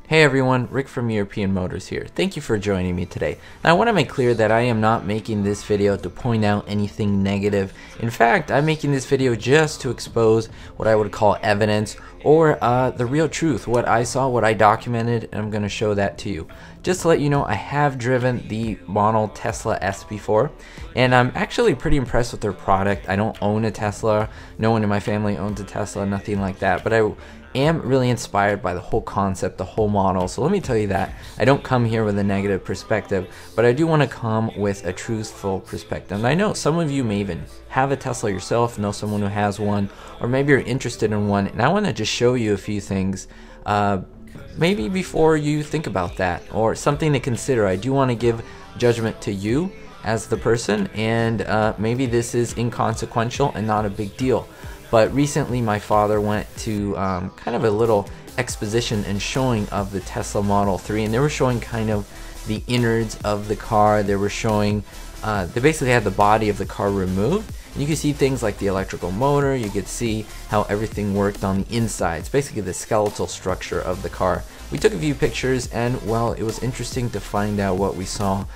Hey everyone, Rick from European Motors here. Thank you for joining me today. Now I want to make clear that I am not making this video to point out anything negative. In fact, I'm making this video just to expose what I would call evidence or the real truth, what I saw, what I documented, and I'm going to show that to you. Just to let you know, I have driven the model Tesla S before, and I'm actually pretty impressed with their product. I don't own a Tesla, no one in my family owns a Tesla, nothing like that, but I am really inspired by the whole concept, the whole model. So let me tell you that I don't come here with a negative perspective, but I do want to come with a truthful perspective. And I know some of you may even have a Tesla yourself, know someone who has one, or maybe you're interested in one, and I want to just show you a few things maybe before you think about that, or something to consider. I do want to give judgment to you as the person, and maybe this is inconsequential and not a big deal. But recently my father went to kind of a little exposition and showing of the Tesla Model 3, and they were showing kind of the innards of the car. They were showing, they basically had the body of the car removed. And you could see things like the electrical motor, you could see how everything worked on the inside. It's basically the skeletal structure of the car. We took a few pictures and, well, it was interesting to find out what we saw.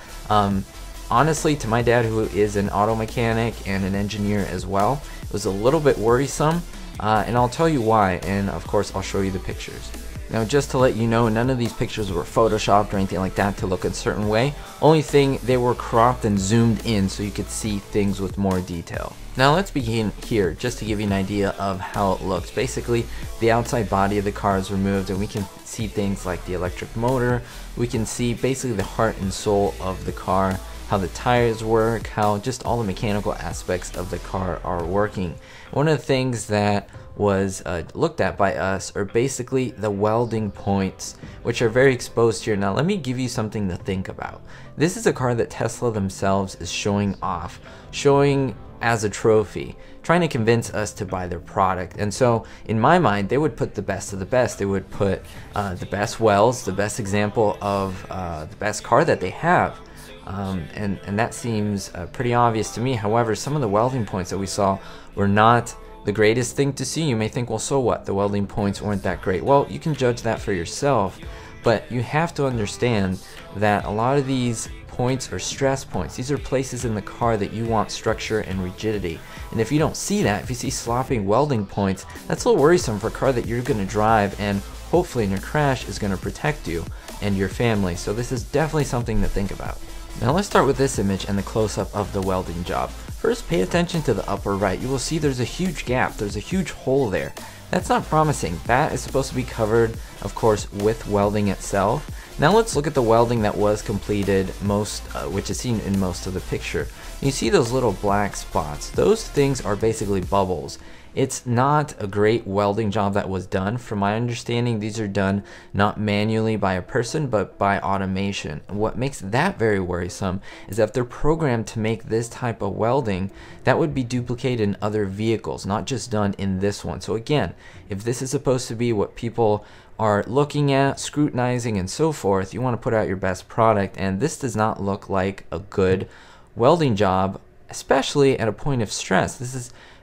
Honestly, to my dad, who is an auto mechanic and an engineer as well, it was a little bit worrisome, and I'll tell you why, and of course I'll show you the pictures. Now, just to let you know, none of these pictures were photoshopped or anything like that to look a certain way. Only thing, they were cropped and zoomed in so you could see things with more detail. Now let's begin here, just to give you an idea of how it looks. Basically, the outside body of the car is removed, and we can see things like the electric motor. We can see basically the heart and soul of the car, how the tires work, how just all the mechanical aspects of the car are working. One of the things that was looked at by us are basically the welding points, which are very exposed here. Now let me give you something to think about. This is a car that Tesla themselves is showing off, showing as a trophy, trying to convince us to buy their product. And so in my mind, they would put the best of the best. They would put the best welds, the best example of the best car that they have. And that seems pretty obvious to me. However, some of the welding points that we saw were not the greatest thing to see. You may think, well, so what? The welding points weren't that great. Well, you can judge that for yourself, but you have to understand that a lot of these points are stress points. These are places in the car that you want structure and rigidity. And if you don't see that, if you see sloppy welding points, that's a little worrisome for a car that you're going to drive and hopefully in your crash is going to protect you and your family. So this is definitely something to think about. Now let's start with this image and the close-up of the welding job. First, pay attention to the upper right. You will see there's a huge gap, there's a huge hole there. That's not promising. That is supposed to be covered, of course, with welding itself. Now let's look at the welding that was completed, which is seen in most of the picture. You see those little black spots. Those things are basically bubbles. It's not a great welding job that was done. From my understanding, these are done not manually by a person, but by automation. And what makes that very worrisome is that if they're programmed to make this type of welding, that would be duplicated in other vehicles, not just done in this one. So again, if this is supposed to be what people are looking at, scrutinizing, and so forth, you want to put out your best product, and this does not look like a good welding job, especially at a point of stress.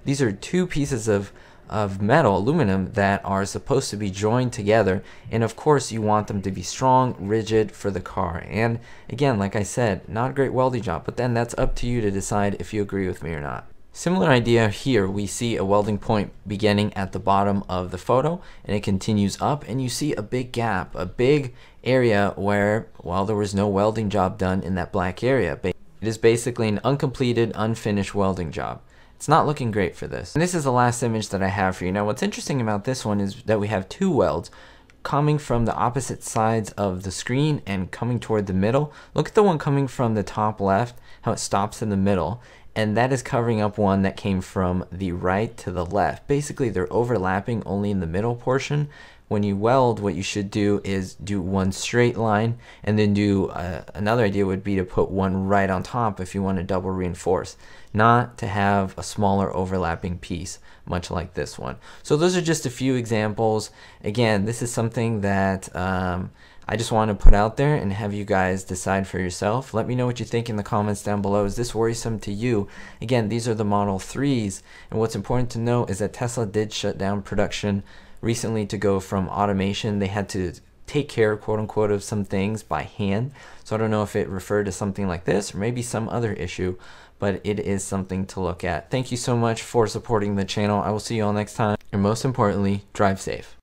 These are two pieces of metal, aluminum, that are supposed to be joined together, and of course you want them to be strong, rigid for the car. And again, like I said, not a great welding job, but then that's up to you to decide if you agree with me or not. Similar idea here. We see a welding point beginning at the bottom of the photo, and it continues up, and you see a big gap, a big area where, well, there was no welding job done in that black area. It is basically an uncompleted, unfinished welding job. It's not looking great for this. And this is the last image that I have for you. Now what's interesting about this one is that we have two welds coming from the opposite sides of the screen and coming toward the middle. Look at the one coming from the top left, how it stops in the middle, and that is covering up one that came from the right to the left. Basically, they're overlapping only in the middle portion. When you weld, what you should do is do one straight line, and then do another idea would be to put one right on top if you want to double reinforce, not to have a smaller overlapping piece, much like this one. So those are just a few examples. Again, this is something that I just want to put out there and have you guys decide for yourself. Let me know what you think in the comments down below. Is this worrisome to you? Again, these are the Model 3s, and what's important to know is that Tesla did shut down production recently to go from automation. They had to take care, quote unquote, of some things by hand. So I don't know if it referred to something like this or maybe some other issue, but it is something to look at. Thank you so much for supporting the channel. I will see you all next time, and most importantly, drive safe.